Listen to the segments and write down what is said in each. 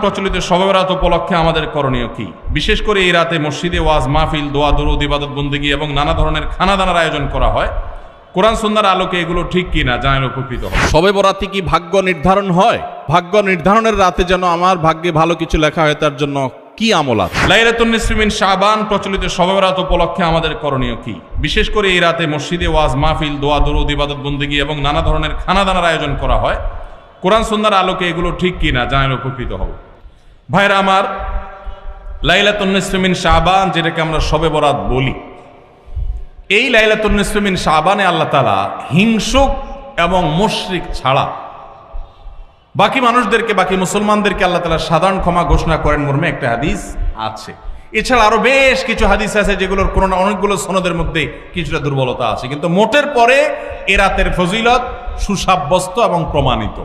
প্রচলিত শবে বরাত উপলক্ষে আমাদের করণীয় কি? বিশেষ করে এই রাতে মসজিদে ওয়াজ মাহফিল, দোয়া দরুদ, ইবাদত বন্দেগী এবং নানা ধরনের খানাদানার আয়োজন করা হয়। কোরআন সুন্নাহর আলোকে এগুলো ঠিক কিনা জানালে উপকৃত হবে। শবে বরাতে কি ভাগ্য নির্ধারণ হয়? ভাগ্য নির্ধারণের রাতে যেন আমার ভাগ্যে ভালো কিছু লেখা হয়, তার জন্য কি আমল আছে? লাইলাতুন নিসফি মিন শাবান প্রচলিত শবে বরাত উপলক্ষে আমাদের করণীয় কি? বিশেষ করে এই রাতে মসজিদে ওয়াজ মাহফিল, দোয়া দরুদ, ইবাদত বন্দেগী এবং নানা ধরনের খানাদানার আয়োজন করা হয়। কোরআন সুন্নাহর আলোকে এগুলো ঠিক কিনা জানালে উপকৃত হবে। ভাইরা আমার, লাইলাতুন নিসফি মিন শাবান যেটাকে আমরা শবে বরাত বলি, এই লাইলাতুন নিসফি মিন শাবানে আল্লাহ তাআলা হিংসুক এবং মুশরিক ছাড়া বাকি মানুষদেরকে, বাকি মুসলমানদেরকে আল্লাহ তাআলা সাধারণ ক্ষমা ঘোষণা করেন মর্মে একটা হাদিস আছে। এছাড়া আরো বেশ কিছু হাদিস আছে যেগুলোর কোনো অনেকগুলো সনদের মধ্যে কিছুটা দুর্বলতা আছে, কিন্তু মোটের পরে এ রাতের ফজিলত সুসাব্যস্ত এবং প্রমাণিত।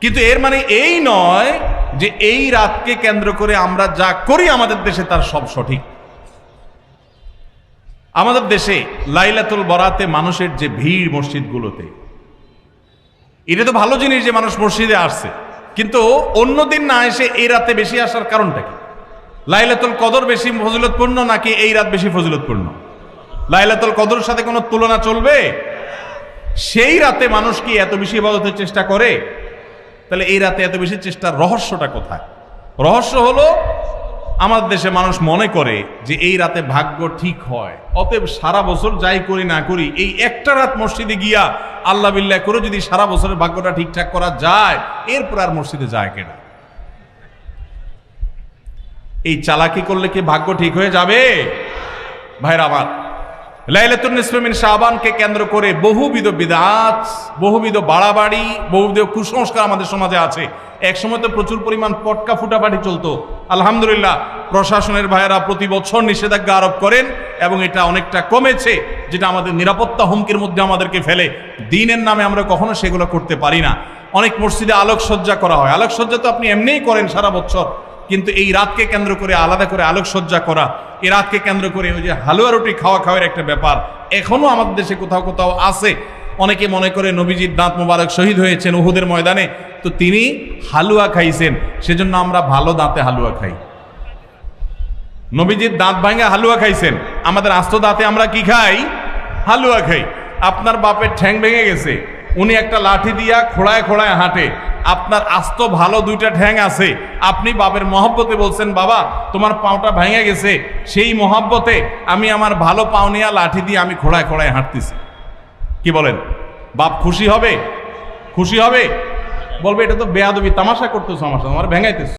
কিন্তু এর মানে এই নয় যে এই রাতকে কেন্দ্র করে আমরা যা করি আমাদের দেশে তার সব সঠিক। আমাদের দেশে লাইলাতুল বরাতে মানুষের যে ভিড় মসজিদগুলোতে, এটা তো ভালো জিনিস যে মানুষ মসজিদে আসছে, কিন্তু অন্যদিন না এসে এই রাতে বেশি আসার কারণটা কি? লাইলাতুল কদর বেশি ফজিলতপূর্ণ নাকি এই রাত বেশি ফজিলতপূর্ণ? লাইলাতুল কদরের সাথে কোনো তুলনা চলবে? সেই রাতে মানুষ কি এত বেশি ইবাদতের চেষ্টা করে? তাহলে এই রাতে এত বেশি চেষ্টার রহস্যটা কোথায়? রহস্য হলো আমাদের দেশে মানুষ মনে করে যে এই রাতে ভাগ্য ঠিক হয়, অতএব সারা বছর যাই করি না করি এই একটা রাত মসজিদে গিয়া আল্লাহ বিল্লাহ করে যদি সারা বছরের ভাগ্যটা ঠিকঠাক করা যায়, এরপর আর মসজিদে যায় কেনা। এই চালাকি করলে কি ভাগ্য ঠিক হয়ে যাবে? ভাইরা আমার, লাইলাতুন নিসফি মিন শাবানকে কেন্দ্র করে বহুবিধ বিদআত, বহুবিধ বাড়াবাড়ি, বহুবিধ কুসংস্কার আমাদের সমাজে আছে। এক সময় তো প্রচুর পরিমাণ পটকা ফুটাফাটি চলতো। আলহামদুলিল্লাহ, প্রশাসনের ভাইয়েরা প্রতি বছর নিষেধাজ্ঞা আরোপ করেন এবং এটা অনেকটা কমেছে, যেটা আমাদের নিরাপত্তা হুমকির মধ্যে আমাদেরকে ফেলে। দ্বীনের নামে আমরা কখনো সেগুলো করতে পারি না। অনেক মসজিদে আলোকসজ্জা করা হয়। আলোকসজ্জা তো আপনি এমনিই করেন সারা বছর, কিন্তু এই রাতকে কেন্দ্র করে আলাদা করে আলোকসজ্জা করা, এই রাতকে কেন্দ্র করে ওই যে হালুয়া রুটি খাওয়ার একটা ব্যাপার এখনো আমাদের দেশে কোথাও কোথাও আছে। অনেকে মনে করে নবীজির দাঁত মোবারক শহীদ হয়েছেন উহুদের ময়দানে, তো তিনি হালুয়া খাইছেন, সেজন্য আমরা ভালো দাঁতে হালুয়া খাই। নবীজির দাঁত ভাঙা হালুয়া খাইছেন, আমাদের আস্ত দাঁতে আমরা কি খাই? হালুয়া খাই। আপনার বাপের ঠ্যাং ভেঙে গেছে, উনি একটা লাঠি দিয়া খোড়ায় খোড়ায় হাঁটে, আপনার আস্ত ভালো দুইটা ঠ্যাং আছে, আপনি বাপের মহব্বতে বলছেন বাবা তোমার পাওটা ভেঙে গেছে, সেই মহব্বতে আমি আমার ভালো পাও নিয়া লাঠি দিয়ে আমি খোড়ায় খোড়ায় হাঁটতেছি। কি বলেন? বাপ খুশি হবে? খুশি হবে? বলবে এটা তো বেয়াদবি, তামাশা করতেছো আমার সাথে, আমার ভেঙাইতেছো।